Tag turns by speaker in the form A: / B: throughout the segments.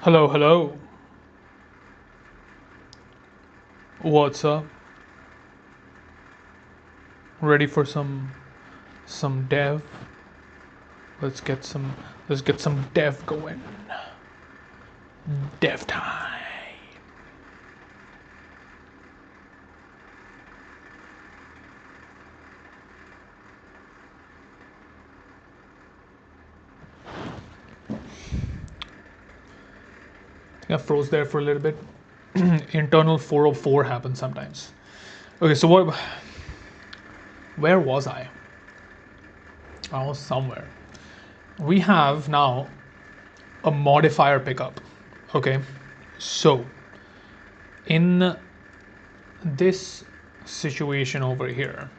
A: Hello, hello. What's up? Ready for some dev? Let's get some dev going. Dev time. I think I froze there for a little bit. Internal 404 happens sometimes. Okay, so where was I? I was somewhere. We have now a modifier pickup. Okay, so in this situation over here,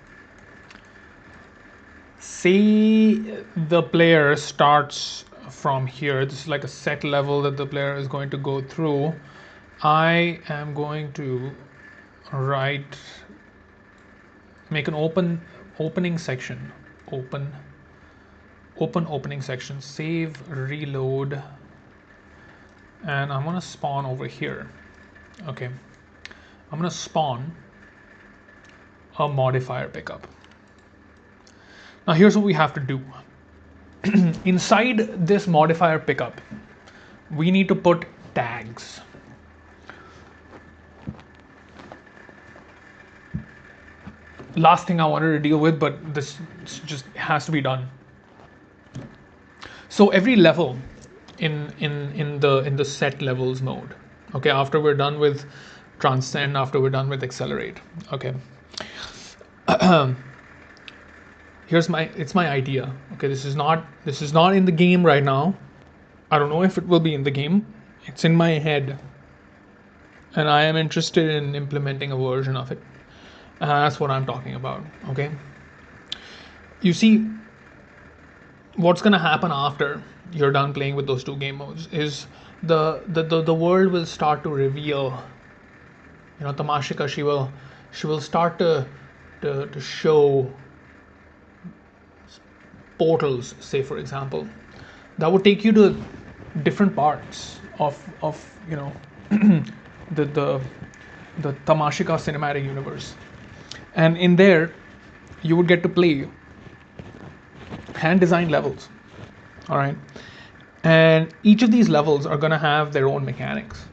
A: say the player starts from here. This is like a set level that the player is going to go through. I am going to write, make an opening section, open opening section, save, reload, and I'm gonna spawn over here. Okay, I'm gonna spawn a modifier pickup. Now here's what we have to do. Inside this modifier pickup, we need to put tags. Last thing I wanted to deal with, but this just has to be done. So every level in the set levels mode, okay, after we're done with transcend, after we're done with accelerate, okay, it's my idea. Okay, this is not in the game right now. I don't know if it will be in the game. It's in my head, and I am interested in implementing a version of it. That's what I'm talking about. Okay, you see, what's gonna happen after you're done playing with those two game modes is the world will start to reveal. You know, Tamashika, she will start to show portals, say for example, that would take you to different parts of you know the the the Tamashika cinematic universe, and in there you would get to play hand designed levels. All right, and each of these levels are going to have their own mechanics.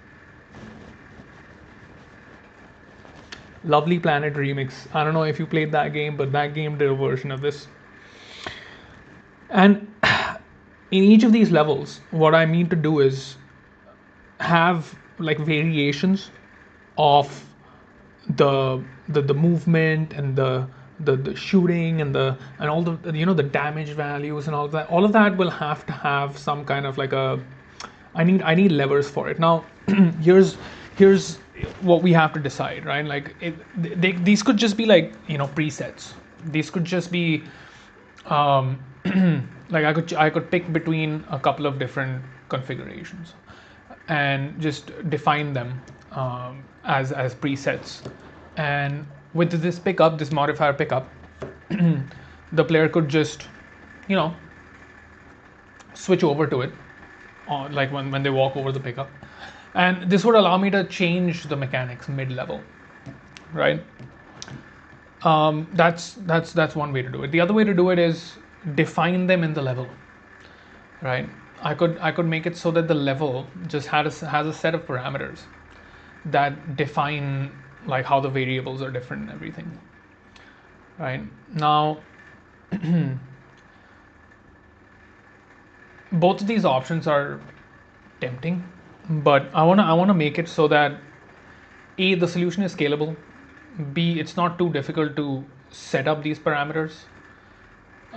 A: Lovely Planet Remix. I don't know if you played that game, but that game did a version of this. And in each of these levels, what I mean to do is have like variations of the movement and the shooting and all the the damage values and all of that will have to have some kind of like a I need levers for it. Now here's what we have to decide, right? Like these could just be like presets. These could just be um, like I could pick between a couple of different configurations and just define them as presets. And with this modifier pickup, the player could just you know switch over to it like when they walk over the pickup, and this would allow me to change the mechanics mid-level, right? That's one way to do it. The other way to do it is define them in the level, right? I could make it so that the level just has a set of parameters that define like how the variables are different and everything, right? Now both of these options are tempting, but I want to make it so that A, the solution is scalable, B, it's not too difficult to set up these parameters,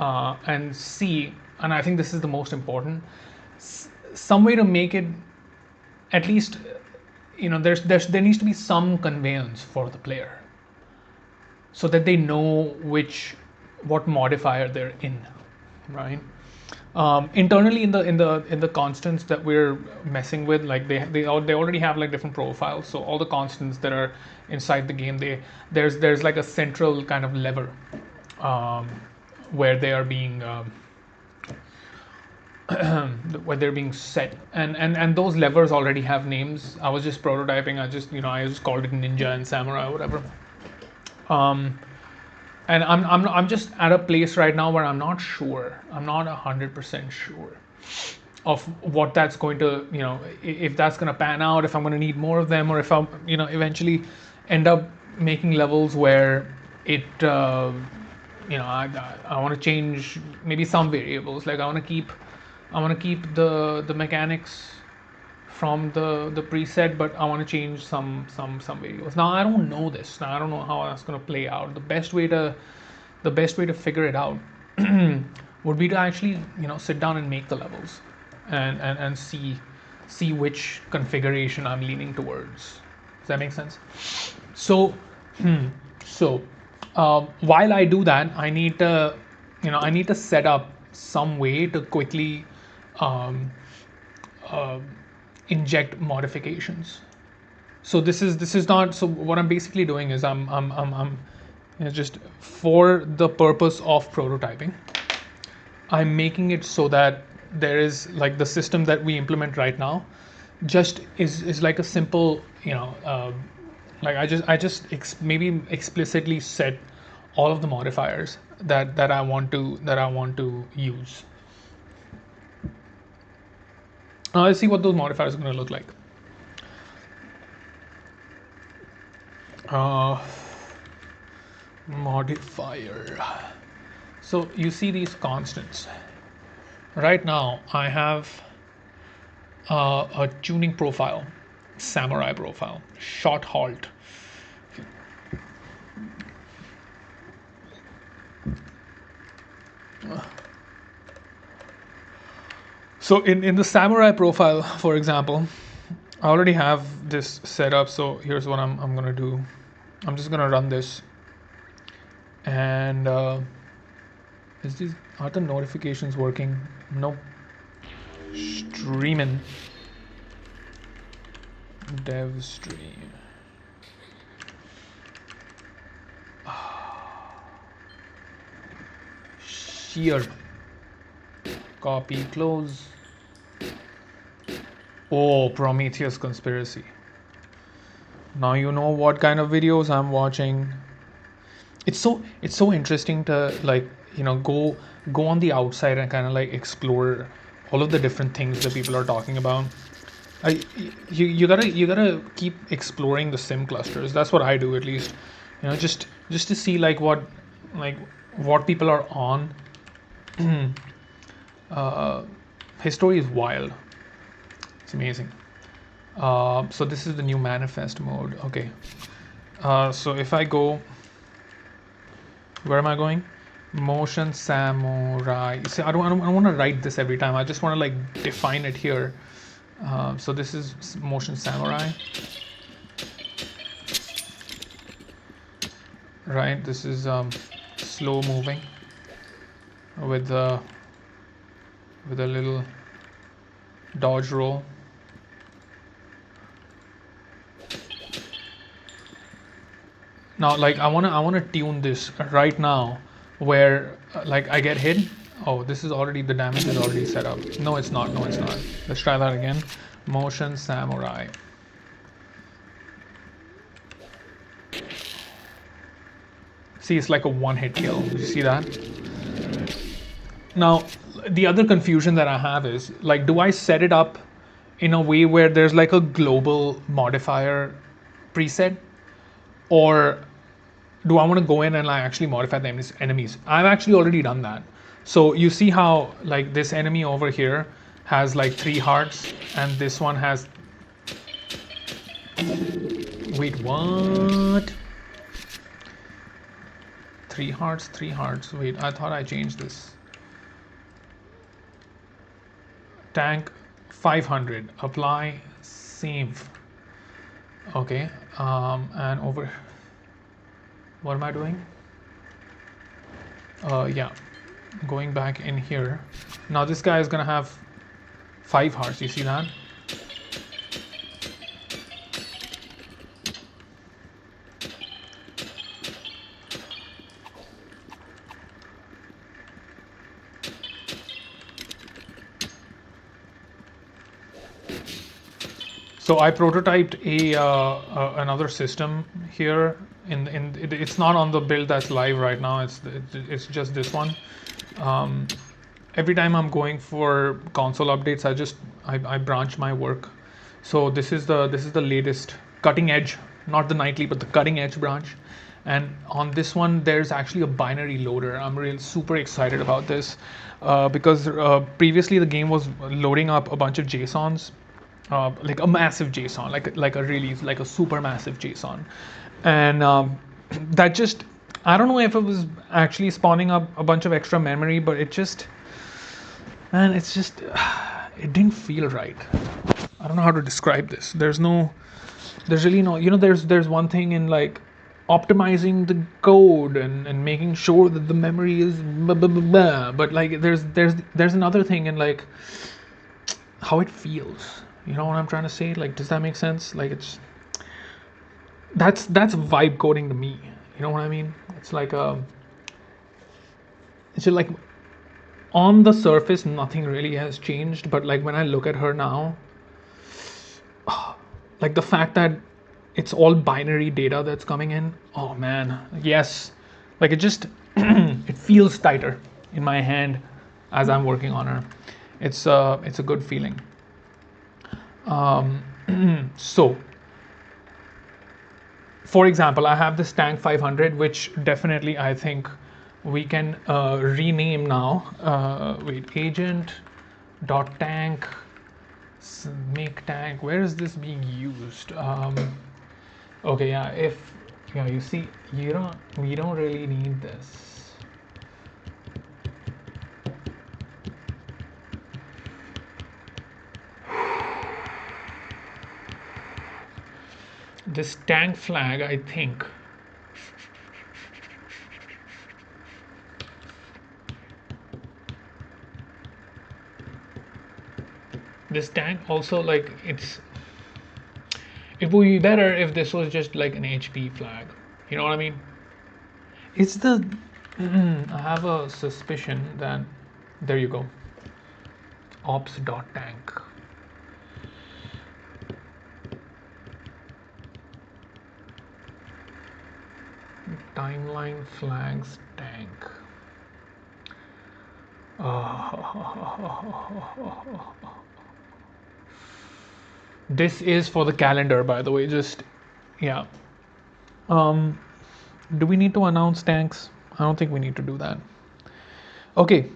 A: and C, and I think this is the most important, some way to make it at least there needs to be some conveyance for the player so that they know what modifier they're in, right? Internally in the constants that we're messing with, like they already have like different profiles. So all the constants that are inside the game, there's like a central kind of lever, where they are being when they're being set, and those levers already have names. I was just prototyping. I just called it ninja and samurai or whatever. um, and I'm just at a place right now where I'm not sure. I'm not 100% sure of what that's going to, if that's going to pan out, if I'm going to need more of them, or if I'm, eventually end up making levels where it, I want to change maybe some variables. Like I want to keep the mechanics from the preset, but I want to change some variables. Now I don't know this. Now I don't know how that's going to play out. The best way to figure it out would be to actually sit down and make the levels and see which configuration I'm leaning towards. Does that make sense? So so while I do that, I need to set up some way to quickly um, uh, inject modifications. So this is not, so what I'm basically doing is I'm just for the purpose of prototyping, I'm making it so that there is like the system that we implement right now just is like a simple, like maybe explicitly set all of the modifiers that I want to use. Now let's see what those modifiers are going to look like. uh, Modifier. So you see these constants. Right now I have a tuning profile, samurai profile, short halt. So in the samurai profile, for example, I already have this set up. So here's what I'm gonna do. I'm just gonna run this, and are the notifications working? Nope. Streaming. Dev stream. Shear. Copy, close. Oh, Prometheus conspiracy. Now you know what kind of videos I'm watching. It's so interesting to go on the outside and kind of like explore all of the different things that people are talking about. I you gotta keep exploring the sim clusters. That's what I do, at least. Just to see what people are on. His story is wild. It's amazing. So this is the new manifest mode. Okay. So if I go, where am I going? Motion samurai. See, I don't want to write this every time. I just want to like define it here. So this is motion samurai. Right. This is slow moving with a little dodge roll. Now, like I wanna tune this right now, where like I get hit. Oh, this is already, the damage is already set up. No, it's not. No, it's not. Let's try that again. Motion samurai. See, it's like a one-hit kill. You see that? Now, the other confusion that I have is like, do I set it up in a way where there's like a global modifier preset, or do I want to go in and like actually modify the enemies? I've actually already done that. So you see how like this enemy over here has like 3 hearts, and this one has, wait, what? 3 hearts, 3 hearts. Wait, I thought I changed this. Tank 500. Apply, save. Okay. And over, what am I doing? Yeah, going back in here. Now this guy is gonna have 5 hearts. You see that? So I prototyped another system here. It's not on the build that's live right now. It's just this one. Every time I'm going for console updates, I branch my work. So this is the latest cutting edge, not the nightly, but the cutting edge branch. And on this one, there's actually a binary loader. I'm really super excited about this because previously the game was loading up a bunch of JSONs, like a massive JSON, like a super massive JSON, and that just, I don't know if it was actually spawning up a bunch of extra memory, but it just, man, it's just it didn't feel right. I don't know how to describe this. There's really no, there's one thing in like optimizing the code and making sure that the memory is blah, blah, blah, blah. But like there's another thing in like how it feels. You know what I'm trying to say? Like, does that make sense? Like, that's vibe coding to me. You know what I mean? It's just like on the surface nothing really has changed, but like when I look at her now, like the fact that it's all binary data that's coming in, oh man, yes, like it just it feels tighter in my hand as I'm working on her. It's a good feeling. So for example, I have this tank 500, which definitely I think we can rename now. Wait, agent dot tank make tank. Where is this being used? Okay, yeah. If yeah, you see, we don't really need this. This tank flag, I think. This tank also, like, it would be better if this was just like an HP flag. You know what I mean? It's the I have a suspicion that there you go. Ops.tank. Timeline flags tank. This is for the calendar, by the way. Just yeah. Um, do we need to announce tanks? I don't think we need to do that. Okay,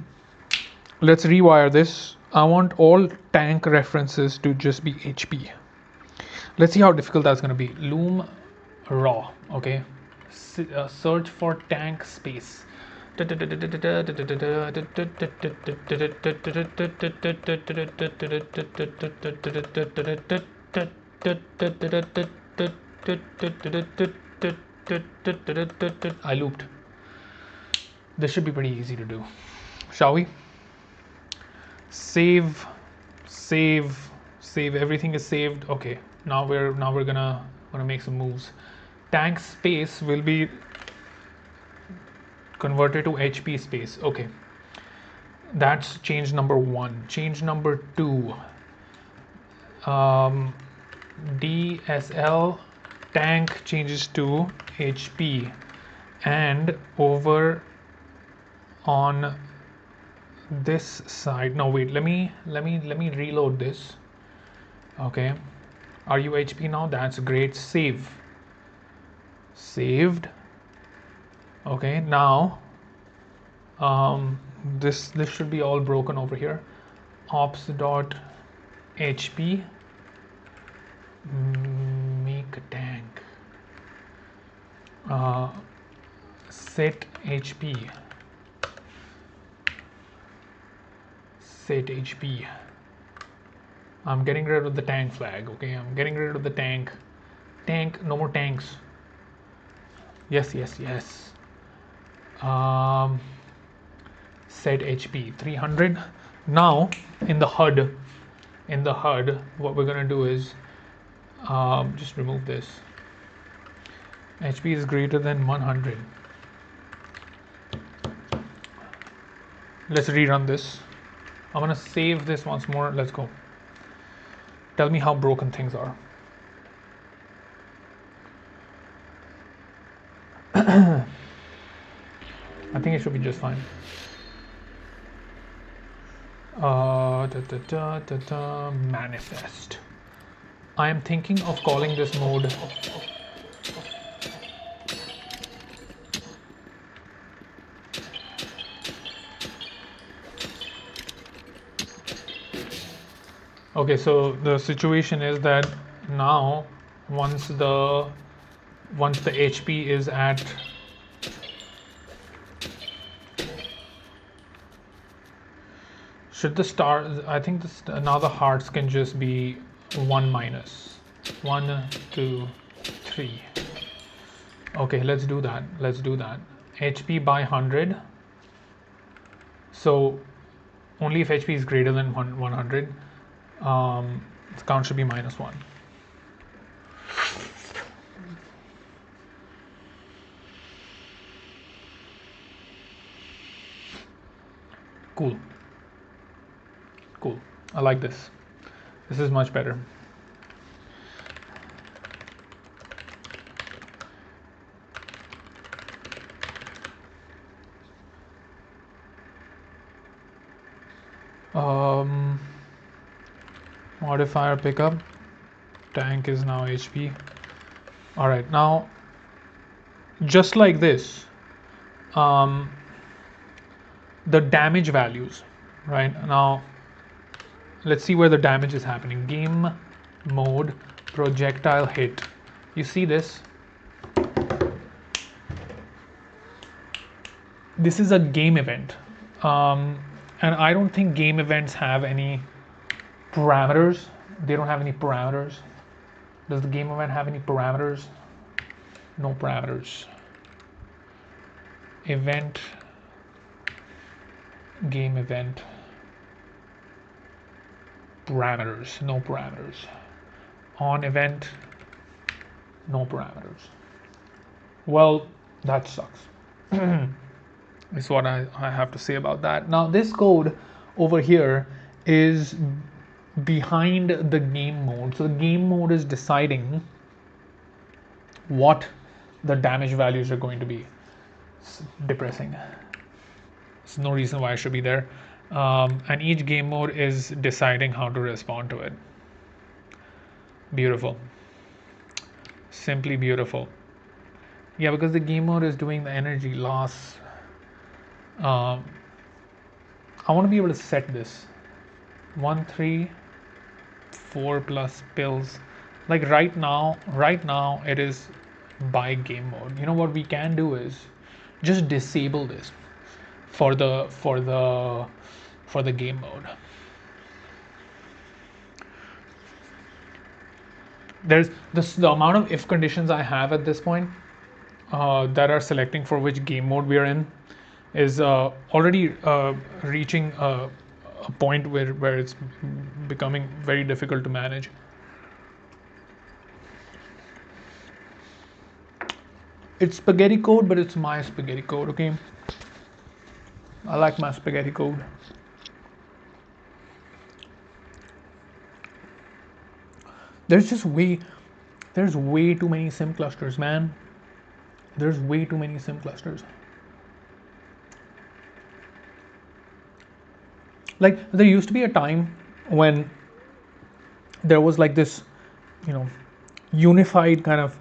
A: let's rewire this. I want all tank references to just be HP. Let's see how difficult that's going to be. Loom raw. Okay, search for tank space. I looped. This should be pretty easy to do. Shall we? Save, save, save. Everything is saved. Okay. Now we're gonna make some moves. Tank space will be converted to HP space. Okay. That's change number 1. Change number 2. DSL tank changes to HP, and over on this side, no wait, let me reload this. Okay, are you HP now? That's great. Saved. Okay, now this should be all broken over here. Ops dot HP make tank set HP set HP. I'm getting rid of the tank flag. Okay, I'm getting rid of the tank. No more tanks. Yes. Set HP 300. Now in the HUD, what we're gonna do is just remove this. HP is greater than 100. Let's rerun this. I'm gonna save this once more. Let's go. Tell me how broken things are. I think it should be just fine. Manifest. I am thinking of calling this mode okay, so the situation is that now once the HP is at should the star I think this now the hearts can just be 1 minus 1 2 3. Okay, let's do that. HP by 100. So only if HP is greater than 100, the count should be -1. Cool. I like this. This is much better. Modifier pickup. Tank is now HP. All right, now just like this, the damage values, right? Now let's see where the damage is happening. Game mode, projectile hit. You see this? This is a game event. And I don't think game events have any parameters. They don't have any parameters. Does the game event have any parameters? No parameters. Event, game event, parameters, no parameters. On event, no parameters. Well, that sucks. Is what I have to say about that. Now this code over here is behind the game mode. So the game mode is deciding what the damage values are going to be. It's depressing. There's no reason why I should be there. And each game mode is deciding how to respond to it. Beautiful. Simply beautiful. Yeah, because the game mode is doing the energy loss. I want to be able to set this 1 3 4 plus pills. Like right now it is by game mode. You know what we can do is just disable this for the game mode. There's the amount of if conditions I have at this point that are selecting for which game mode we are in is already reaching a point where it's becoming very difficult to manage. It's spaghetti code, but it's my spaghetti code, okay? I like my spaghetti code. There's way too many sim clusters, man. There's way too many sim clusters. Like there used to be a time when there was like this, unified kind of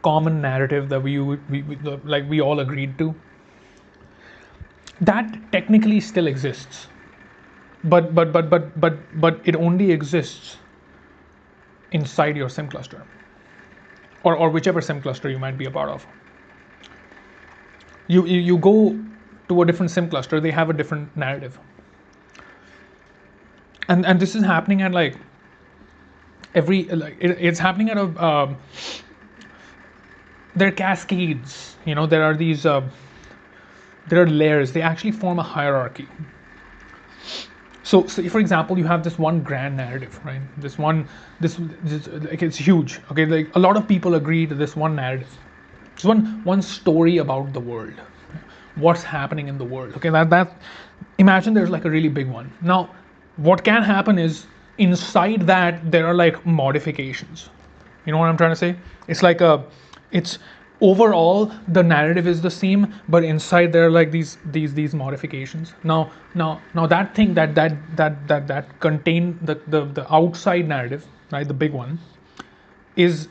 A: common narrative that we all agreed to. That technically still exists, but it only exists inside your sim cluster, or whichever sim cluster you might be a part of. You go to a different sim cluster, they have a different narrative. And this is happening at like it's happening at a there are cascades, there are these there are layers. They actually form a hierarchy. So for example, you have this one grand narrative, right? This like it's huge. Okay, like a lot of people agree to this one narrative. It's one story about the world, what's happening in the world. Okay, that imagine there's like a really big one. Now, what can happen is inside that there are like modifications. You know what I'm trying to say? It's like a, it's overall the narrative is the same, but inside there are like these modifications. Now that thing that contain the outside narrative, right? The big one is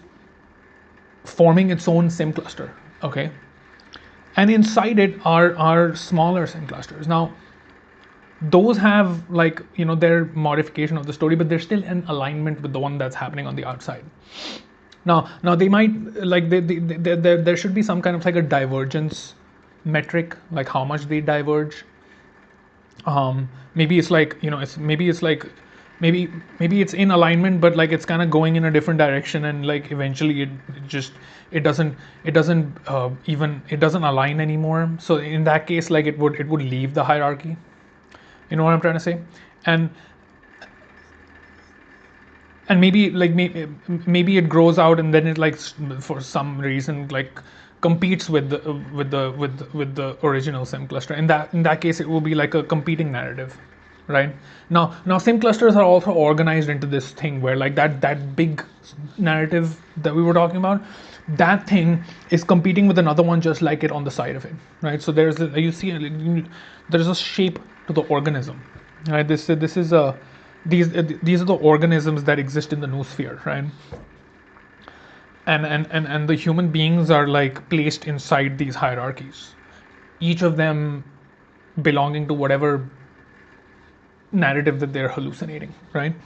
A: forming its own sim cluster. Okay, and inside it are smaller sim clusters. Now those have like, their modification of the story, but they're still in alignment with the one that's happening on the outside. Now they might like there should be some kind of like a divergence metric, like how much they diverge. Maybe it's like, maybe it's in alignment, but like it's kind of going in a different direction, and like eventually it just it doesn't align anymore. So in that case, like it would leave the hierarchy. You know what I'm trying to say? And maybe like maybe it grows out, and then it like for some reason like competes with the original sim cluster. In that case, it will be like a competing narrative, right? Now sim clusters are also organized into this thing where like that big narrative that we were talking about, that thing is competing with another one just like it on the side of it, right? So there's a shape to the organism, right? This is a these are the organisms that exist in the noosphere, right? And the human beings are like placed inside these hierarchies, each of them belonging to whatever narrative that they're hallucinating, right?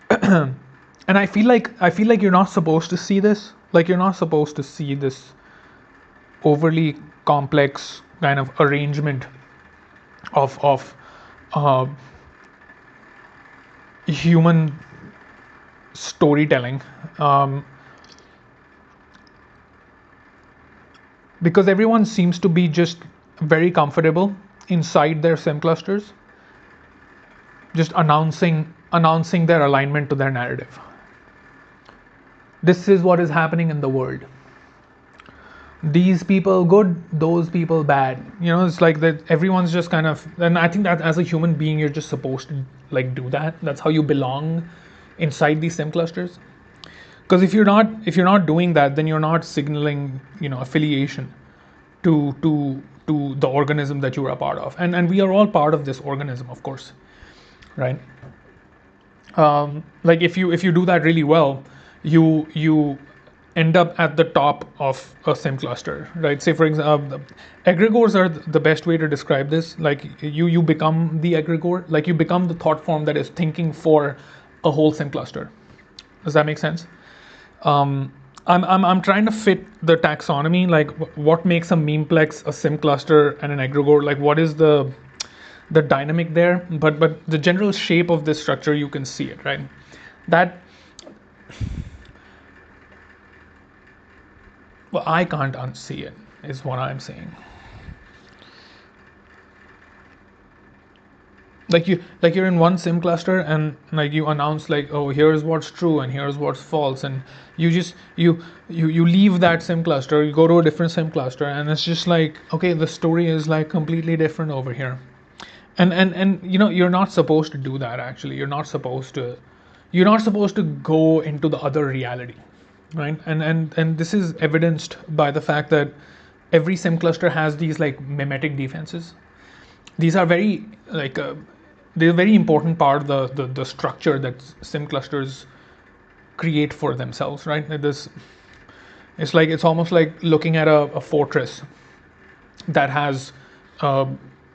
A: And I feel like you're not supposed to see this, like you're not supposed to see this overly complex kind of arrangement of uh, human storytelling, um, because everyone seems to be just very comfortable inside their sim clusters, just announcing their alignment to their narrative. This is what is happening in the world. These people good, those people bad. It's like that everyone's just kind of, and I think that as a human being you're just supposed to like do that. That's how you belong inside these sim clusters. Because if you're not doing that, then you're not signaling affiliation to the organism that you are a part of, and we are all part of this organism, of course, right? Like if you do that really well, you end up at the top of a sim cluster, right? Say for example, egregores are the best way to describe this. Like you become the egregore, like you become the thought form that is thinking for a whole sim cluster. Does that make sense? I'm trying to fit the taxonomy, like what makes a memeplex, a sim cluster, and an egregore. Like what is the dynamic there? But the general shape of this structure, you can see it, right? That, well, I can't unsee it, is what I'm saying. Like you're in one sim cluster, and like you announce like, oh, here's what's true and here's what's false, and you just you leave that sim cluster, you go to a different sim cluster, and it's just like, okay, the story is like completely different over here. And you're not supposed to do that. Actually, you're not supposed to go into the other reality, right? And this is evidenced by the fact that every sim cluster has these like mimetic defenses. These are very like they're a very important part of the structure that sim clusters create for themselves, right? This, it's almost like looking at a fortress that has uh,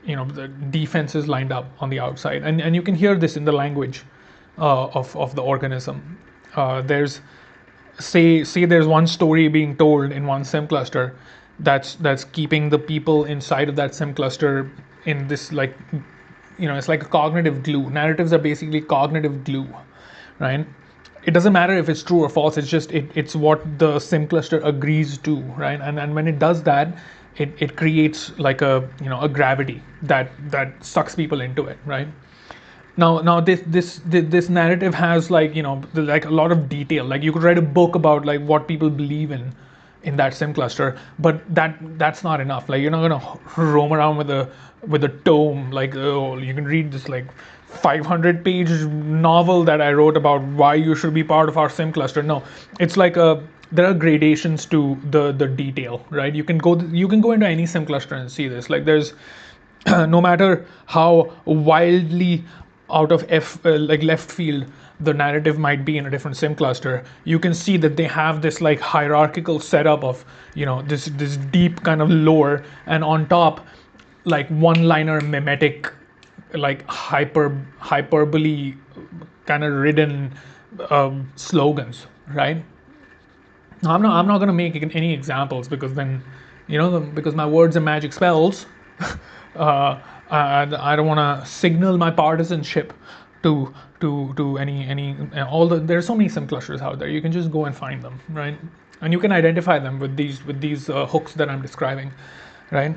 A: the defenses lined up on the outside, and you can hear this in the language of the organism. There's say there's one story being told in one sim cluster that's keeping the people inside of that sim cluster in this like, it's like a cognitive glue. Narratives are basically cognitive glue, right? It doesn't matter if it's true or false. It's just it's what the sim cluster agrees to, right? And when it does that, it creates like a gravity that sucks people into it, right? Now this narrative has like like a lot of detail. Like you could write a book about like what people believe in that sim cluster. But that's not enough. Like, you're not gonna roam around with a tome, like, oh, you can read this like 500-page novel that I wrote about why you should be part of our sim cluster. No, it's like a there are gradations to the detail, right? You can go into any sim cluster and see this. Like, there's no matter how wildly out of like left field the narrative might be in a different sim cluster, you can see that they have this like hierarchical setup of, this deep kind of lore, and on top, like one liner mimetic, like hyperbole kind of ridden slogans, right? I'm not going to make any examples, because then, because my words are magic spells. And I don't want to signal my partisanship to any all the there's so many sim clusters out there. You can just go and find them, right? And you can identify them with these hooks that I'm describing, right?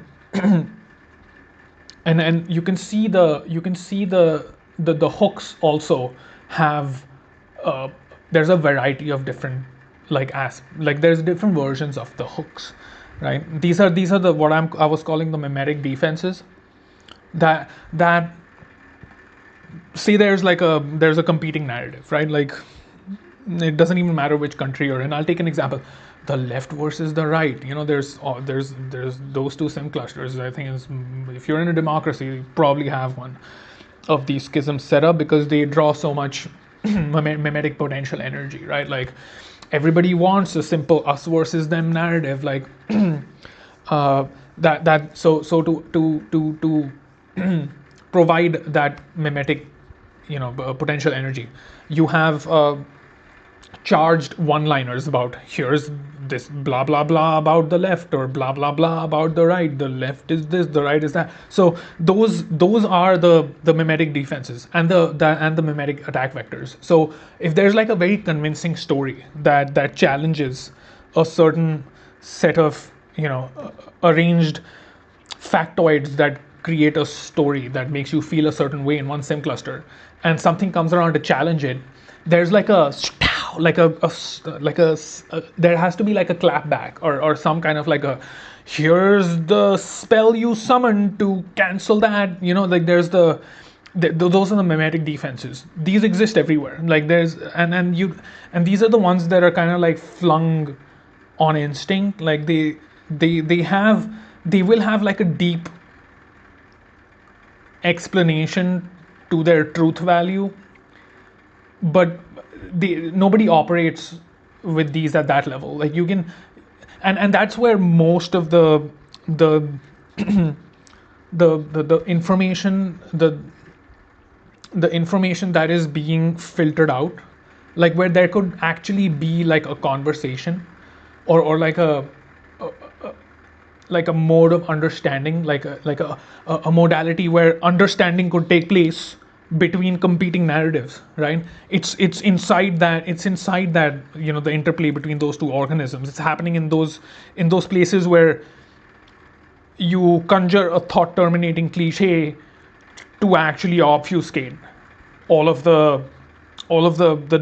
A: And you can see the hooks also have, uh, there's a variety of different, like there's different versions of the hooks, right? These are the what I was calling the mimetic defenses, that see, there's a competing narrative, right? Like, it doesn't even matter which country you're in. I'll take an example: the left versus the right. There's those two sim clusters. I think if you're in a democracy, you probably have one of these schisms set up, because they draw so much mimetic potential energy, right? Like, everybody wants a simple us versus them narrative, like, that so to provide that mimetic, potential energy, you have charged one liners about, here's this blah blah blah about the left, or blah blah blah about the right. The left is this, the right is that. So those are the mimetic defenses, and the mimetic attack vectors. So if there's like a very convincing story that challenges a certain set of, arranged factoids that create a story that makes you feel a certain way in one sim cluster, and something comes around to challenge it, there's like a like there has to be like a clapback, or some kind of like a, here's the spell you summoned to cancel that, like there's those are the mimetic defenses. These exist everywhere. Like, there's and these are the ones that are kind of like flung on instinct. Like, they will have like a deep explanation to their truth value, but nobody operates with these at that level. Like, you can, and that's where most of the the information, the information that is being filtered out, like, where there could actually be like a conversation, or like a mode of understanding, like a modality where understanding could take place between competing narratives, right? It's inside that the interplay between those two organisms. It's happening in those places where you conjure a thought terminating cliche to actually obfuscate all of the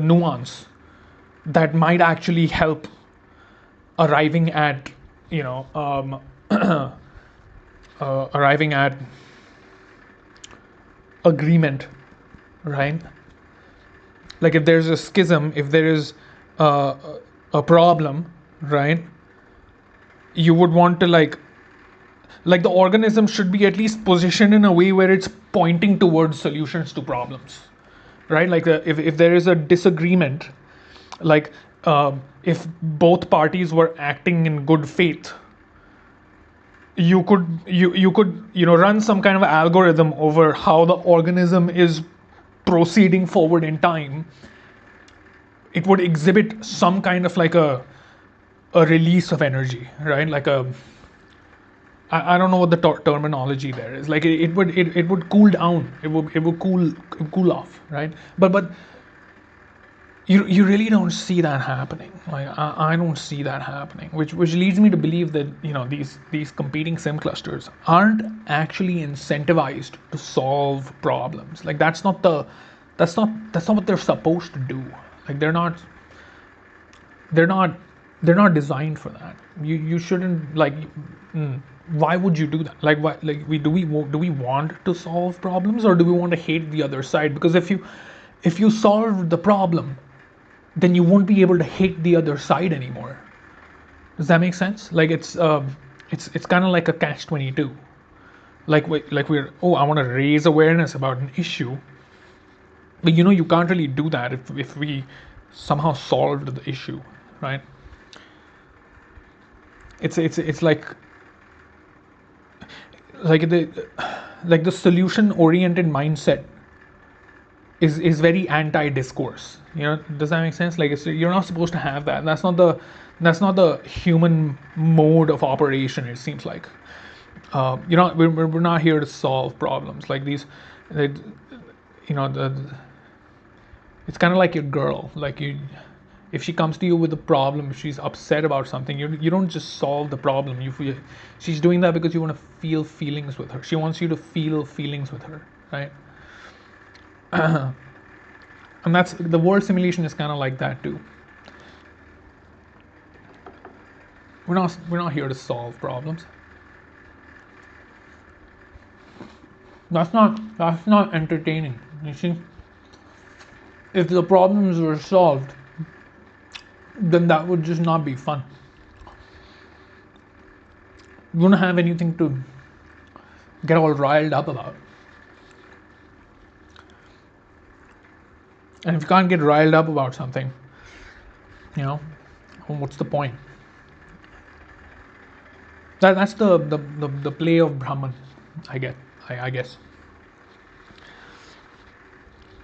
A: nuance that might actually help arriving at, arriving at agreement, right? Like, if there's a schism, if there is a problem, right? You would want to, like the organism should be at least positioned in a way where it's pointing towards solutions to problems, right? Like, if there is a disagreement, like, if both parties were acting in good faith, you could run some kind of algorithm over how the organism is proceeding forward in time. It would exhibit some kind of like a release of energy, right? Like I don't know what the terminology there is. Like, it would cool down. It would cool off, right? But you really don't see that happening. Like, I don't see that happening, which leads me to believe that these competing sim clusters aren't actually incentivized to solve problems. Like, that's not what they're supposed to do. Like, they're not They're not designed for that. You shouldn't like. Why would you do that? Like, why? Like, do we want to solve problems, or do we want to hate the other side? Because if you solve the problem, then you won't be able to hate the other side anymore. Does that make sense? Like, it's kind of like a catch-22. Like we're, oh, I want to raise awareness about an issue, but you can't really do that if we somehow solved the issue, right? It's like the solution oriented mindset is very anti discourse. Does that make sense? Like, you're not supposed to have that. That's not the human mode of operation, it seems like. We're not here to solve problems like these. Like, the it's kind of like your girl. Like, if she comes to you with a problem, if she's upset about something, you don't just solve the problem. She's doing that because you want to feel feelings with her. She wants you to feel feelings with her, right? And that's the word simulation is kind of like that too. We're not here to solve problems. That's not entertaining. You see, if the problems were solved, then that would just not be fun. You don't have anything to get all riled up about. And if you can't get riled up about something, what's the point? That's the play of Brahman, I guess.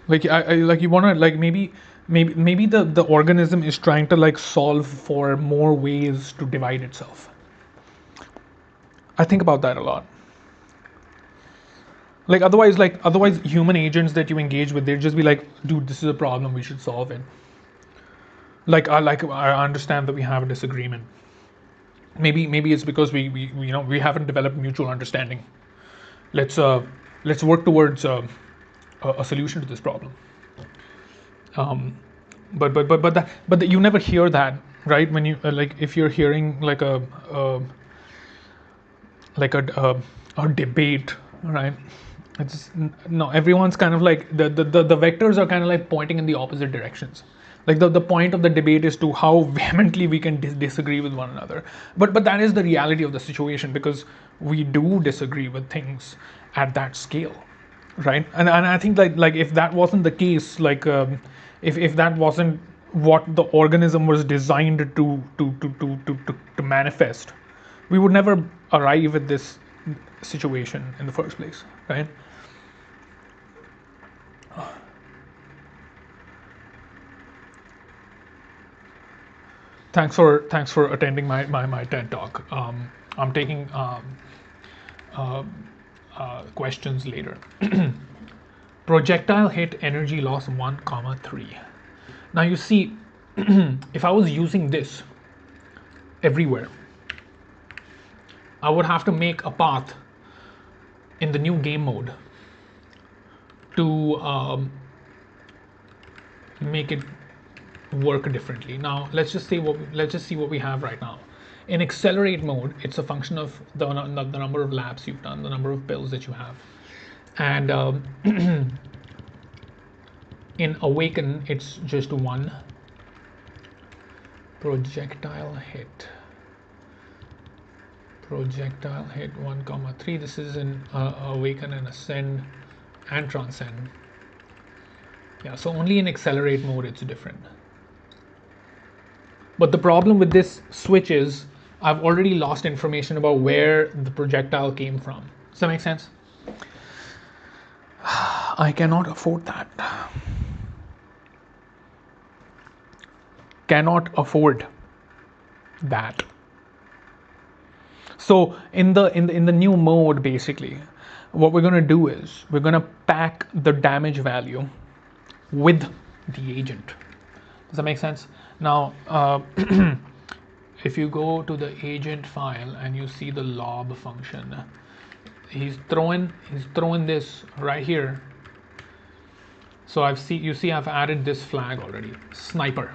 A: Like, like you want to, like, maybe the organism is trying to, like, solve for more ways to divide itself. I think about that a lot. Like, otherwise human agents that you engage with, they'd just be like, dude, this is a problem, we should solve it. I understand that we have a disagreement. Maybe it's because we haven't developed mutual understanding. Let's work towards a solution to this problem. But you never hear that, right? When you like, if you're hearing like a debate, right? It's no, everyone's kind of like the vectors are kind of like pointing in the opposite directions. Like, the point of the debate is to how vehemently we can disagree with one another. But that is the reality of the situation, because we do disagree with things at that scale, right? And I think, like if that wasn't the case, like, if that wasn't what the organism was designed to manifest, we would never arrive at this situation in the first place, right? Thanks for attending my TED talk. I'm taking questions later. Projectile hit, energy loss 1,3. Now you see, if I was using this everywhere, I would have to make a path in the new game mode to make it work differently. Now let's just see what we have right now. In accelerate mode, it's a function of the number of laps you've done, the number of pills that you have, and in awaken, it's just one. Projectile hit 1,3. This is in awaken and ascend and transcend. Yeah, so only in accelerate mode it's different. But the problem with this switch is I've already lost information about where the projectile came from. Does that make sense? I cannot afford that. Cannot afford that. So in the new mode, basically, what we're gonna do is we're gonna pack the damage value with the agent. Does that make sense? Now, if you go to the agent file and you see the lob function, he's throwing this right here. So I've added this flag already, sniper.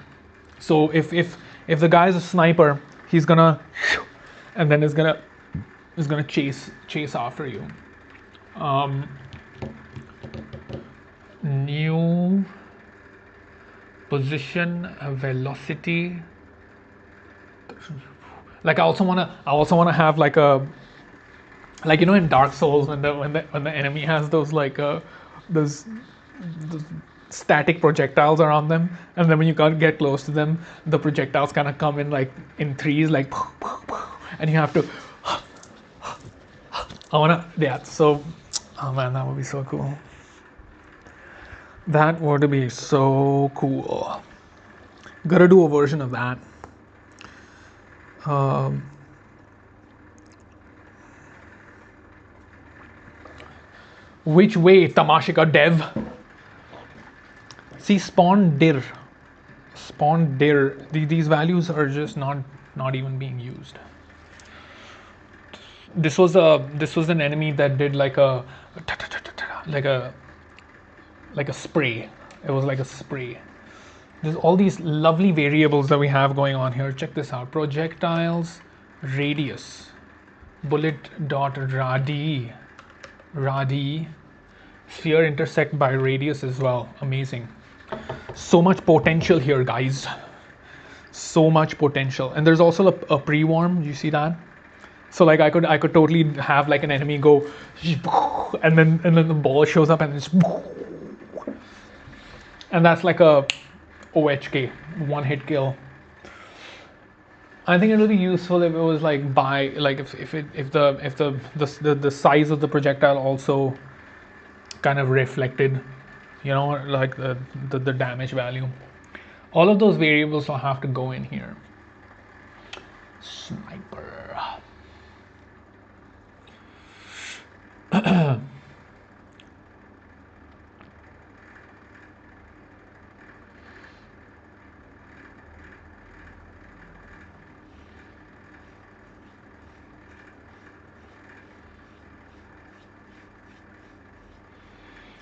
A: So if If the guy's a sniper, he's gonna, and then is gonna chase after you. Um, New position, velocity. Like I also wanna have like a, like, in Dark Souls, when the enemy has those those static projectiles around them, and then when you can't get close to them, the projectiles kind of come in like in threes, like, and you have to. I wanna, yeah. So, oh man, that would be so cool. That would be so cool. Gotta do a version of that. Um, which way, Tamashika dev? See, spawn dir. These values are just not even being used. This was an enemy that did like a like a spray. It was like a spray. There's all these lovely variables that we have going on here. Check this out: projectiles, radius, bullet dot radi, sphere intersect by radius as well. Amazing. So much potential here, guys. So much potential. And there's also a pre-warm. You see that? So like I could totally have like an enemy go, and then the ball shows up and it's, and that's like a OHK, one hit kill. I think it would be useful if it was like by like if the size of the projectile also kind of reflected, like the damage value. All of those variables will have to go in here. Sniper.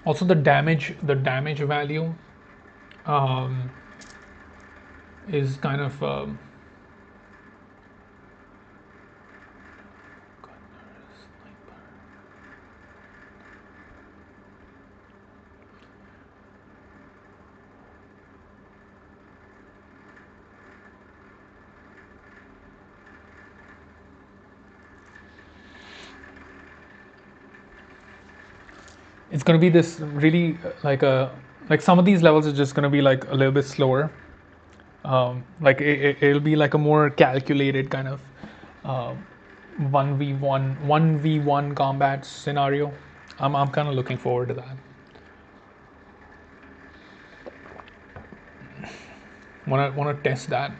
A: Also the damage value um, is kind of it's going to be this really like some of these levels are just going to be like a little bit slower. Like it'll be like a more calculated kind of 1v1 combat scenario. I'm kind of looking forward to that. Want to test that.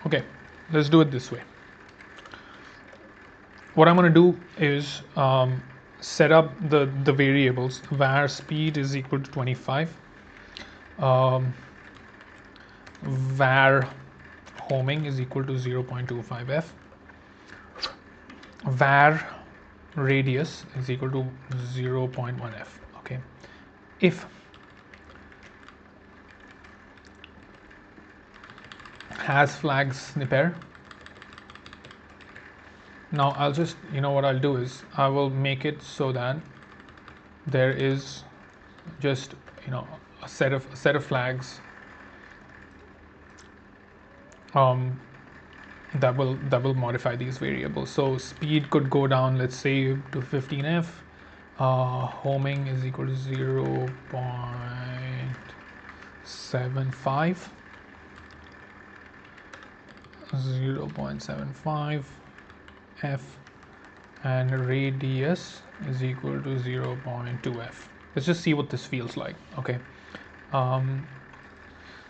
A: Okay, let's do it this way. What I'm going to do is set up the variables. Var speed is equal to 25. Um, var homing is equal to 0.25f. Var radius is equal to 0.1f. Okay, if has flags snipper. Now I'll just, what I'll do is I will make it so that there is just, a set of flags that will modify these variables. So speed could go down, let's say, to 15f. Homing is equal to 0.75. 0.75. f, and radius is equal to 0.2f. Let's just see what this feels like. Okay, um,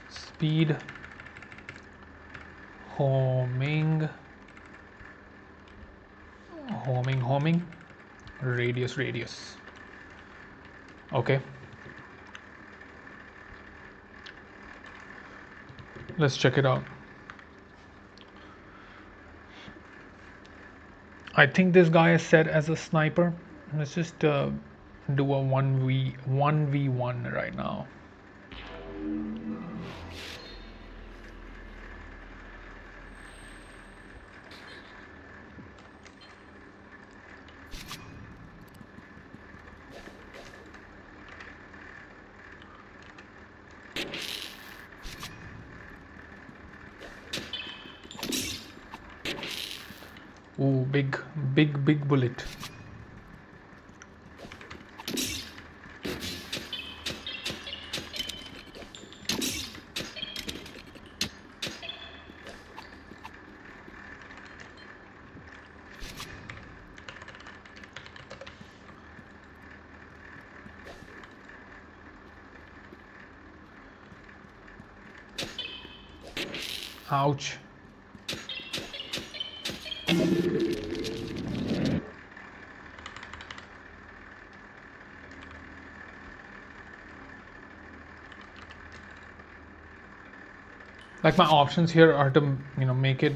A: speed homing, homing, radius. Okay, let's check it out. I think this guy is set as a sniper. Let's just do a 1v1 right now. Ooh, big bullet. Ouch. Like my options here are to, make it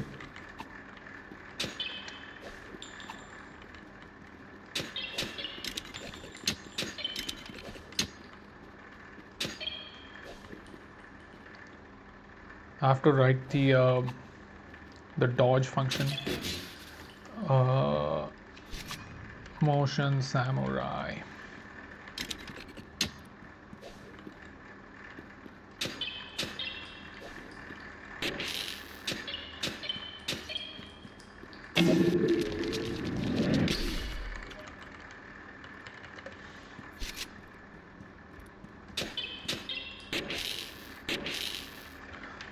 A: I have to write the dodge function. Motion samurai.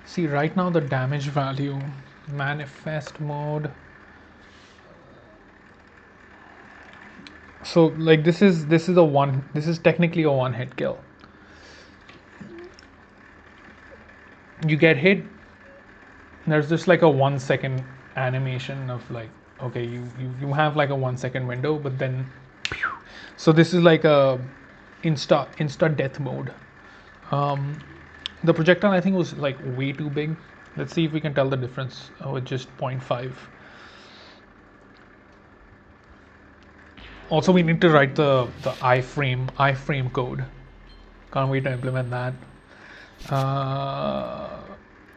A: See, right now the damage value, manifest mode. So like this is technically a one hit kill. You get hit, there's just like a 1 second animation of like, okay, you have like a 1 second window, but then so this is like a insta death mode. The projectile I think was like way too big. Let's see if we can tell the difference with just 0.5. Also, we need to write the iframe code. Can't wait to implement that.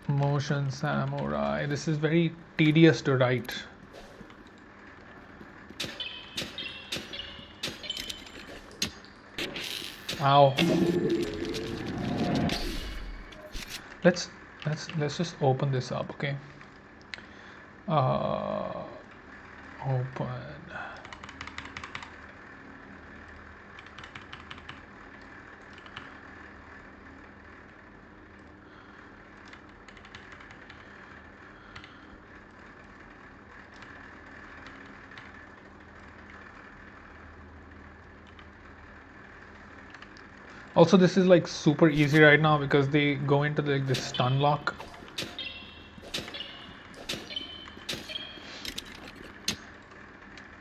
A: Motion samurai. This is very tedious to write. Ow. Let's just open this up, okay? Open. Also, this is like super easy right now because they go into like this stun lock.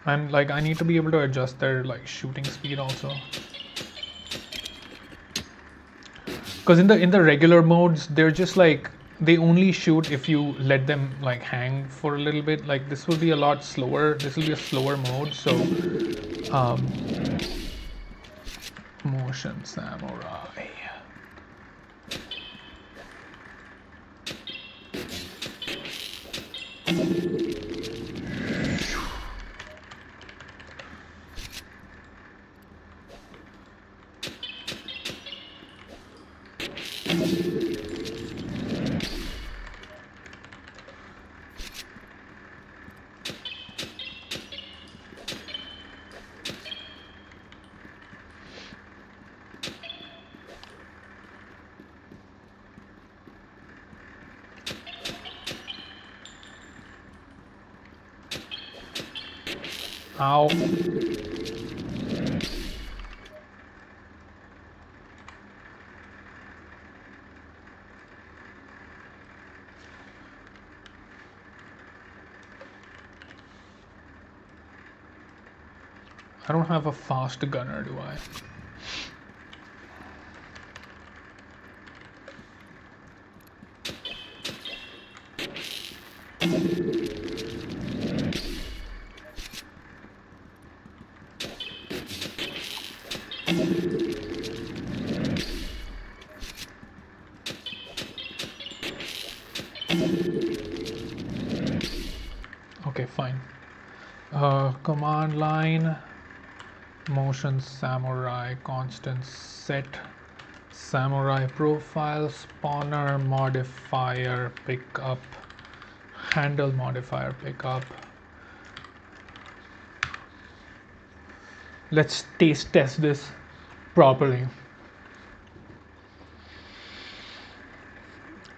A: And like I need to be able to adjust their like shooting speed also. Because in the regular modes, they're just like they only shoot if you let them like hang for a little bit. Like this will be a lot slower. This will be a slower mode. So motion samurai. Ow. I don't have a fast gunner, do I? Okay, fine. Command line, motion samurai, constant set, samurai profile, spawner modifier, pickup, handle modifier, pickup. Let's test this properly.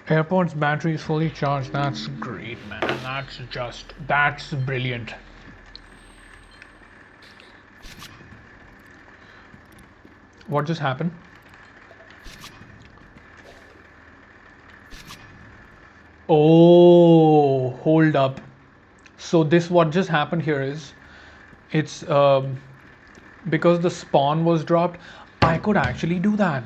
A: Airport's battery is fully charged. That's great, man. That's brilliant. What just happened? Oh, hold up. So this, what just happened here is, it's because the spawn was dropped, I could actually do that.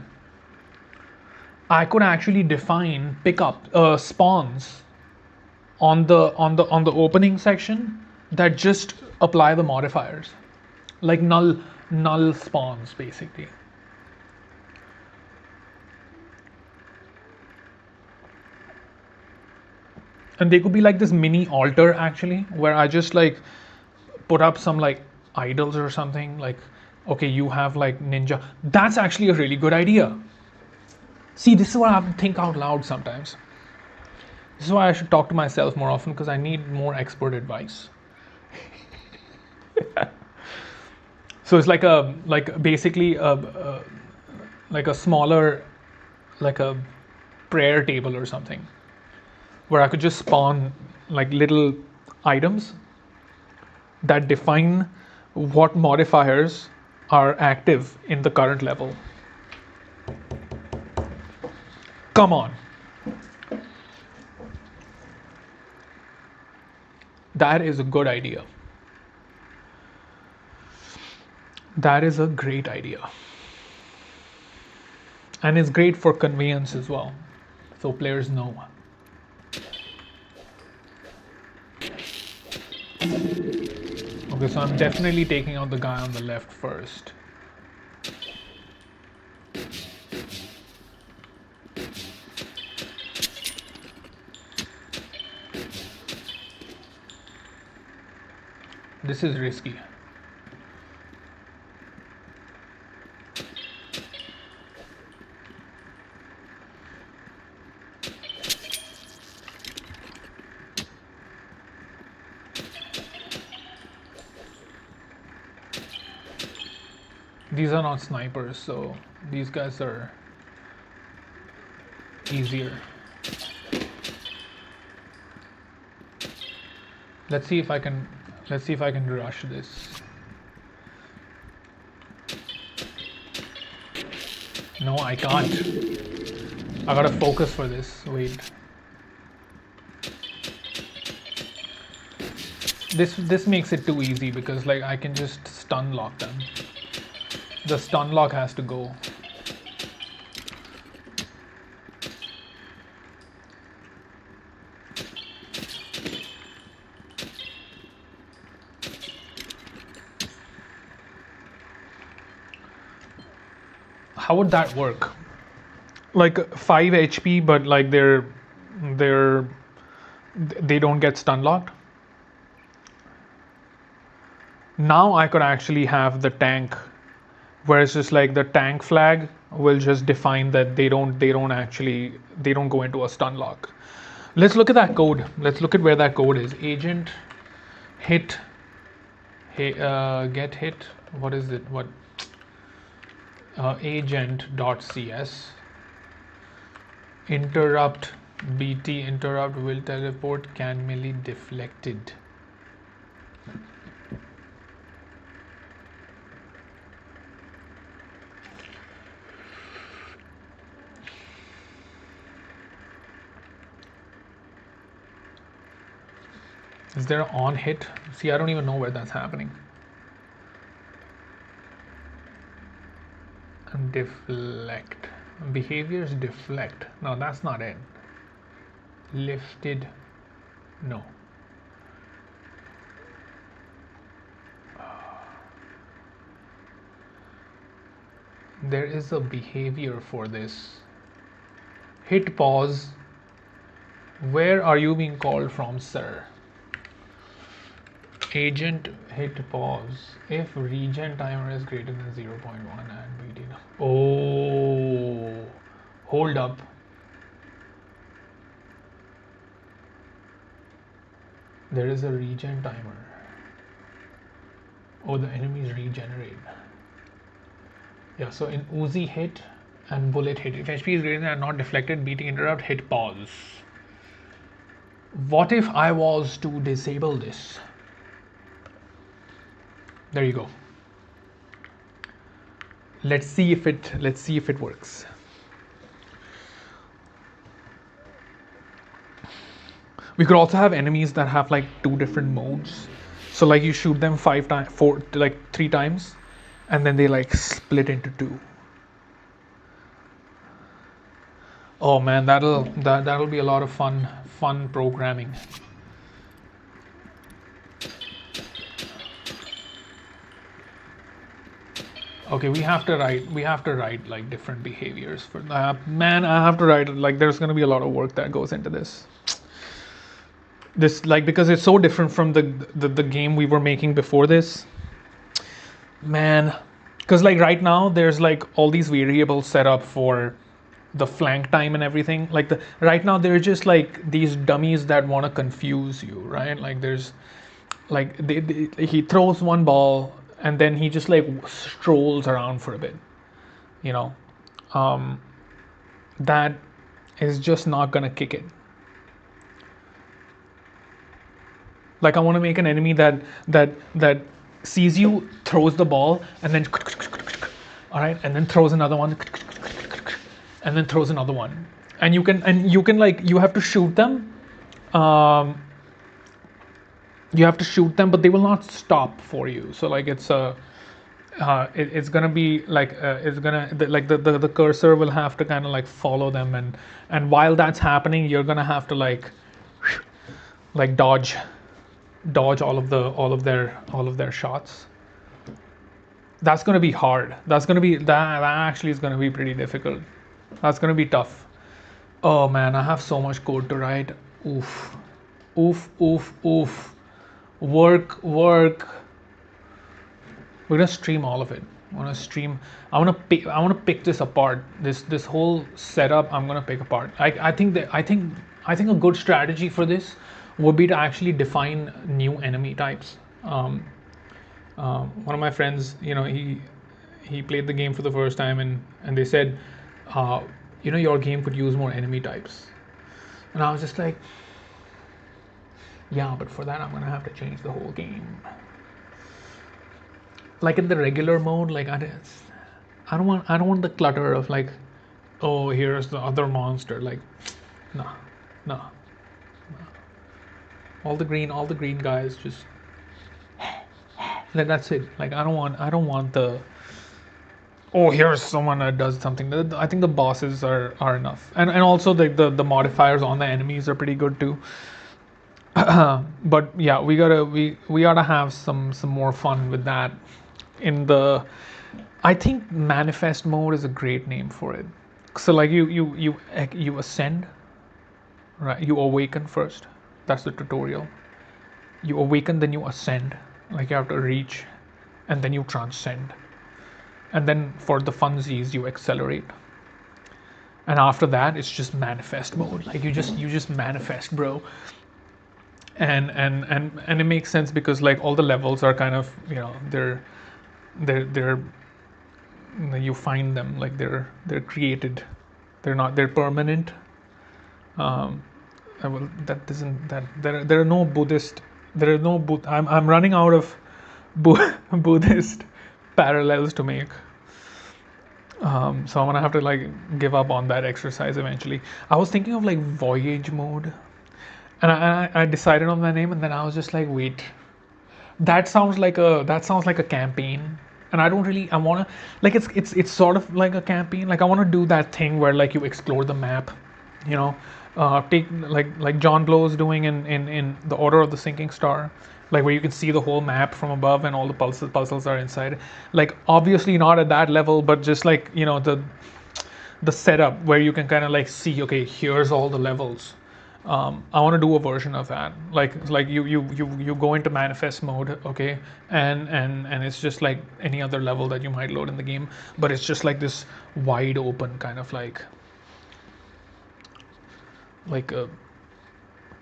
A: I could actually define pickup spawns on the opening section that just apply the modifiers, like null spawns basically. And they could be like this mini altar actually, where I just like put up some like idols or something, like, okay, you have like ninja. That's actually a really good idea. See, this is what I have to think out loud sometimes. This is why I should talk to myself more often, because I need more expert advice. So it's like basically like a smaller, like a prayer table or something, where I could just spawn like little items that define what modifiers are active in the current level. Come on. That is a good idea. That is a great idea. And it's great for conveyance as well, so players know. Okay, so I'm definitely taking out the guy on the left first. This is risky. These are not snipers, so these guys are easier. Let's see if I can rush this. No, I can't. I gotta focus for this. Wait. This makes it too easy, because like I can just stun lock them. The stun lock has to go. How would that work? Like 5 HP, but like they don't get stun locked. Now I could actually have the tank, where it's just like the tank flag will just define that they don't go into a stun lock. Let's look at that code. Let's look at where that code is. Agent hit, get hit. What is it? What? Agent.cs. Interrupt, BT interrupt will teleport, can melee deflected. Is there an on hit? See, I don't even know where that's happening. And deflect. Behaviors deflect. No, that's not it. Lifted. No. There is a behavior for this. Hit pause. Where are you being called from, sir? Agent hit pause. If regen timer is greater than 0.1 and BT. Oh, hold up. There is a regen timer. Oh, the enemies regenerate. Yeah, so in Uzi hit and bullet hit, if HP is greater than and not deflected, beating interrupt, hit pause. What if I was to disable this? There you go. Let's see if it works. We could also have enemies that have like 2 different modes. So like you shoot them 5 times, 4, like 3 times, and then they like split into 2. Oh man, that'll be a lot of fun programming. Okay, we have to write like different behaviors for that. Man, I have to write like there's gonna be a lot of work that goes into this. This like because it's so different from the game we were making before this. Man, because like right now there's like all these variables set up for the flank time and everything. Like right now they're just like these dummies that want to confuse you, right? Like there's like he throws one ball and then he just like strolls around for a bit, you know. That is just not gonna kick it. Like I want to make an enemy that sees you, throws the ball, and then all right, and then throws another one, and then throws another one, and you can like you have to shoot them. You have to shoot them, but they will not stop for you. So like it's gonna be like it's gonna like the cursor will have to kind of like follow them, and while that's happening, you're gonna have to like dodge all of their shots. That's gonna be hard. That actually is gonna be pretty difficult. That's gonna be tough. Oh man, I have so much code to write. Oof, oof, oof, oof. Work. We're gonna stream all of it. I wanna pick this apart. This whole setup I'm gonna pick apart. I think a good strategy for this would be to actually define new enemy types. One of my friends, you know, he played the game for the first time, and they said, you know, your game could use more enemy types. And I was just like, yeah, but for that I'm gonna have to change the whole game. Like in the regular mode, like I don't want the clutter of like, oh, here's the other monster. Like, no, no. All the green guys just that's it. Like I don't want the, oh, here's someone that does something. I think the bosses are enough, and also the modifiers on the enemies are pretty good too. But yeah, we ought to have some more fun with that. I think manifest mode is a great name for it. So like you ascend, right? You awaken first. That's the tutorial. You awaken, then you ascend. Like you have to reach, and then you transcend. And then for the funsies, you accelerate. And after that, it's just manifest mode. Like you just manifest, bro. And it makes sense because like all the levels are kind of, you know, they're you find them like they're created. They're permanent. That doesn't that there are no Buddhist. There are no I'm running out of Buddhist parallels to make. So I'm gonna have to like give up on that exercise eventually. I was thinking of like voyage mode, And I decided on my name, and then I was just like, wait, that sounds like a campaign, and I don't really I want to, like, it's sort of like a campaign. Like, I want to do that thing where like you explore the map, you know, take like John Blow is doing in the Order of the Sinking Star, like where you can see the whole map from above and all the puzzles are inside. Like, obviously not at that level, but just like, the setup where you can kind of like see, okay, here's all the levels. I want to do a version of that, like you go into manifest mode, okay, and it's just like any other level that you might load in the game, but it's just like this wide open kind of like a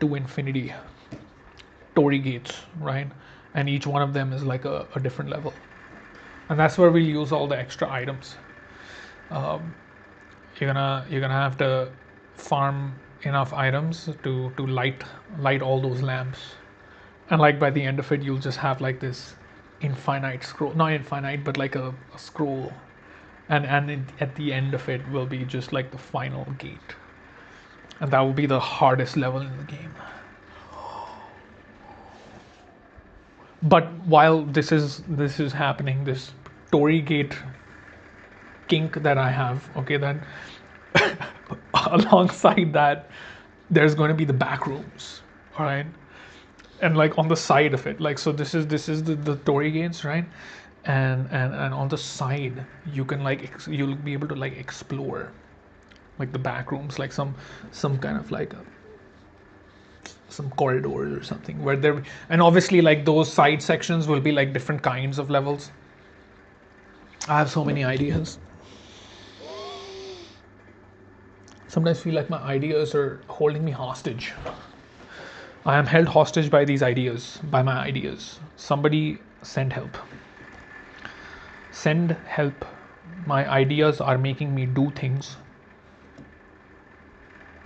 A: to infinity Tory gates, right? And each one of them is like a different level, and that's where we'll use all the extra items. Um, you're gonna have to farm enough items to light all those lamps, and like by the end of it you'll just have like this infinite scroll, not infinite, but like a scroll, and at the end of it will be just like the final gate, and that will be the hardest level in the game. But while this is happening, this Tory gate kink that I have, okay, that alongside that there's going to be the back rooms, all right, and like on the side of it, like, so this is the Tory gates, right, and on the side you can like you'll be able to like explore like the back rooms, like some kind of like some corridors or something where there, and obviously like those side sections will be like different kinds of levels. I have so many ideas. Sometimes feel like my ideas are holding me hostage. I am held hostage by these ideas, by my ideas. Somebody send help. Send help. My ideas are making me do things,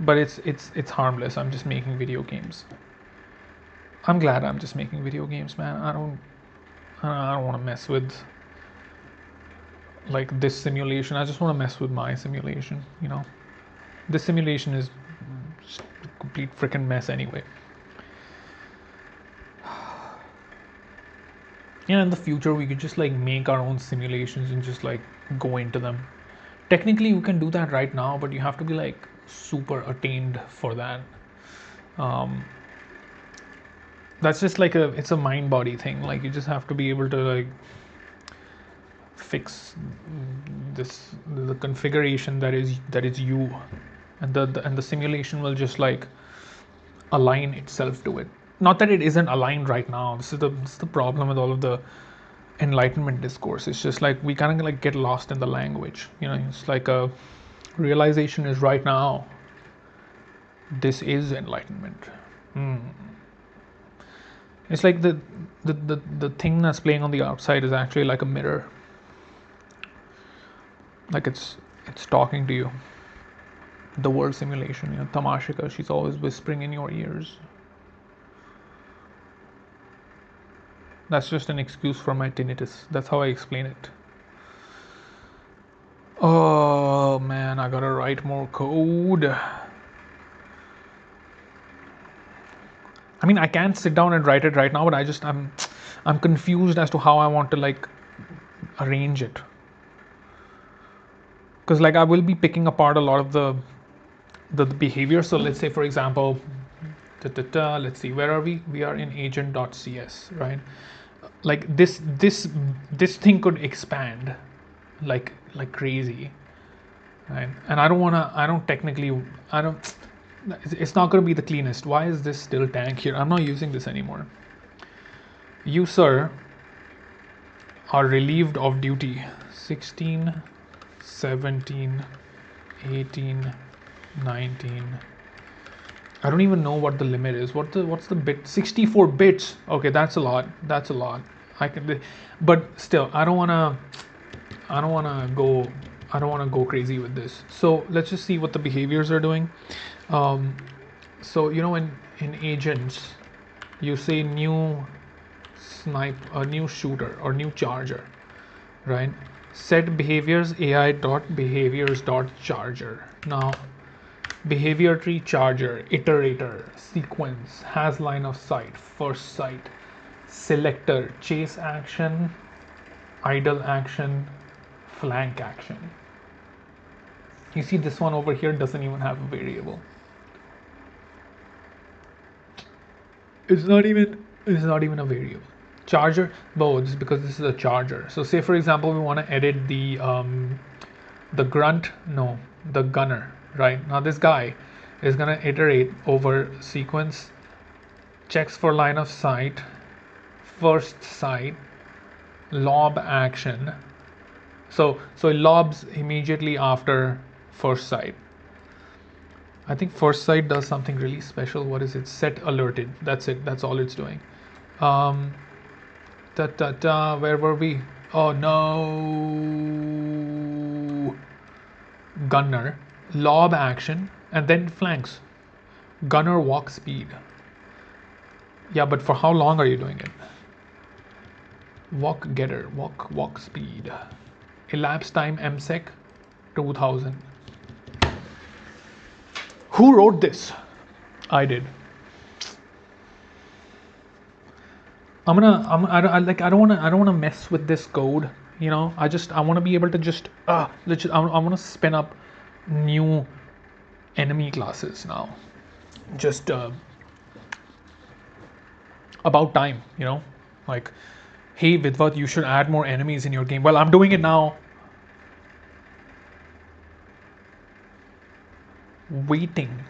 A: but it's harmless. I'm just making video games. I'm glad I'm just making video games, man. I don't want to mess with like this simulation. I just want to mess with my simulation, you know. This simulation is just a complete freaking mess anyway. Yeah, in the future we could just like make our own simulations and just like go into them. Technically you can do that right now, but you have to be like super attained for that. um, that's just like it's a mind body thing. Like, you just have to be able to like fix the configuration that is you, and the simulation will just like align itself to it. Not that it isn't aligned right now. This is the problem with all of the enlightenment discourse. It's just like we kind of like get lost in the language, you know. It's like a realization is right now. This is enlightenment. It's like the thing that's playing on the outside is actually like a mirror. Like, it's talking to you. The world simulation, you know, tamashika, she's always whispering in your ears. That's just an excuse for my tinnitus. That's how I explain it. Oh man, I gotta write more code. I mean, I can't sit down and write it right now, but I'm confused as to how I want to like arrange it. Because like I will be picking apart a lot of the behavior. So let's say, for example, let's see, where are we? We are in agent.cs, right? Like this thing could expand like crazy, right? And I don't, it's not going to be the cleanest. Why is this still tank here? I'm not using this anymore. You, sir, are relieved of duty. 16, 17, 18, 19. I don't even know what the limit is. What's the bit? 64 bits. Okay, that's a lot. That's a lot. But still, I don't wanna go crazy with this. So let's just see what the behaviors are doing. So you know, in agents, you say new new shooter or new charger, right? Set behaviors AI dot behaviors dot charger. Now Behavior tree, charger, iterator, sequence, has line of sight, first sight, selector, chase action, idle action, flank action. You see this one over here doesn't even have a variable. It's not even a variable. Charger, both because this is a charger. So say for example we want to edit the grunt, no, the gunner, right? Now this guy is gonna iterate over sequence, checks for line of sight, first sight, lob action. So it lobs immediately after first sight. I think first sight does something really special. What is it? Set alerted. That's it. That's all it's doing. Um, Where were we? Oh no. Gunner, lob action, and then flanks. Gunner walk speed. Yeah, but for how long are you doing it? Walk getter, walk speed. Elapsed time msec 2000. Who wrote this? I did. I don't wanna mess with this code. You know, I want to be able to just I want to spin up new enemy classes now. Just about time, you know, like, hey Vidvat, you should add more enemies in your game. Well, I'm doing it now. Waiting,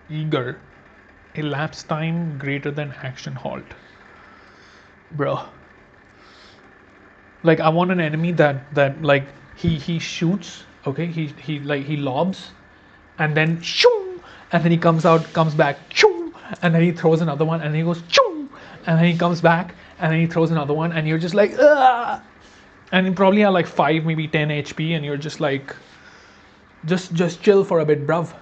A: eager, elapsed time greater than action halt. Bro, like I want an enemy that like he shoots, okay, he lobs, and then shoo, and then he comes back, shoo, and then he throws another one, and he goes shoo, and then he comes back, and then he throws another one, and you're just like, ugh! And you probably have like 5, maybe 10 HP, and you're just like, just chill for a bit, bruv.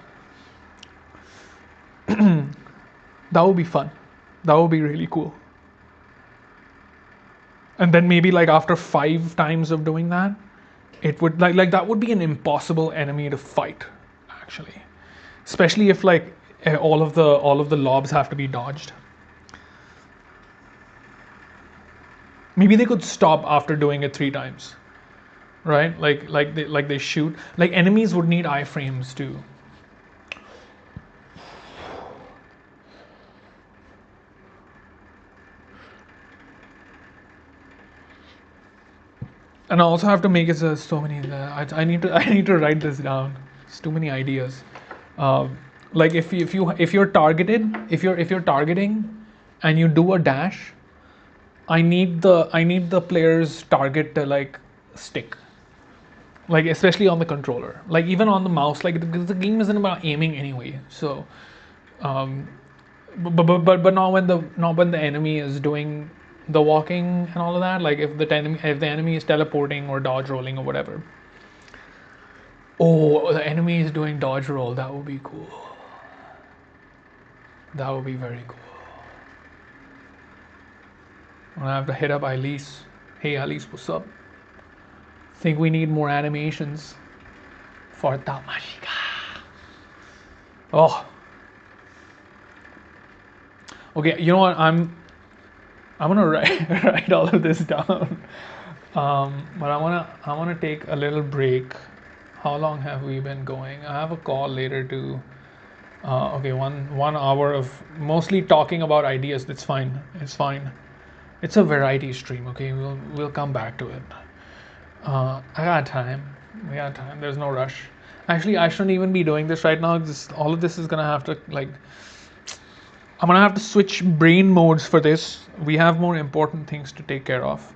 A: That would be fun. That would be really cool. And then maybe like after 5 times of doing that, it would like that would be an impossible enemy to fight, actually. Especially if like all of the lobs have to be dodged. Maybe they could stop after doing it 3 times, right? Like they shoot. Like enemies would need iframes too. And I also have to make it so many. I need to write this down. It's too many ideas. Like if you're targeted, if you're targeting, and you do a dash, I need the player's target to like stick. Like especially on the controller. Like even on the mouse. Like because the game isn't about aiming anyway. So, um, but not when the enemy is doing the walking and all of that. Like if the enemy is teleporting or dodge rolling or whatever. Oh, the enemy is doing dodge roll. That would be cool. That would be very cool. I'm gonna have to hit up Elise. Hey Elise, what's up? Think we need more animations for tamashika. Oh, okay. You know what? I'm gonna write write all of this down. But I wanna take a little break. How long have we been going? I have a call later to. Okay, one hour of mostly talking about ideas. That's fine. It's fine. It's a variety stream. Okay, we'll come back to it. I got time. We got time. There's no rush. Actually, I shouldn't even be doing this right now. All of this is gonna have to like. I'm gonna have to switch brain modes for this. We have more important things to take care of.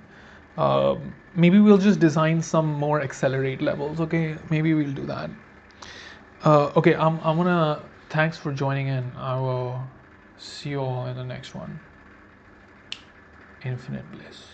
A: Maybe we'll just design some more accelerate levels. Okay, maybe we'll do that. Okay, I'm gonna. Thanks for joining in. I will see you all in the next one. Infinite bliss.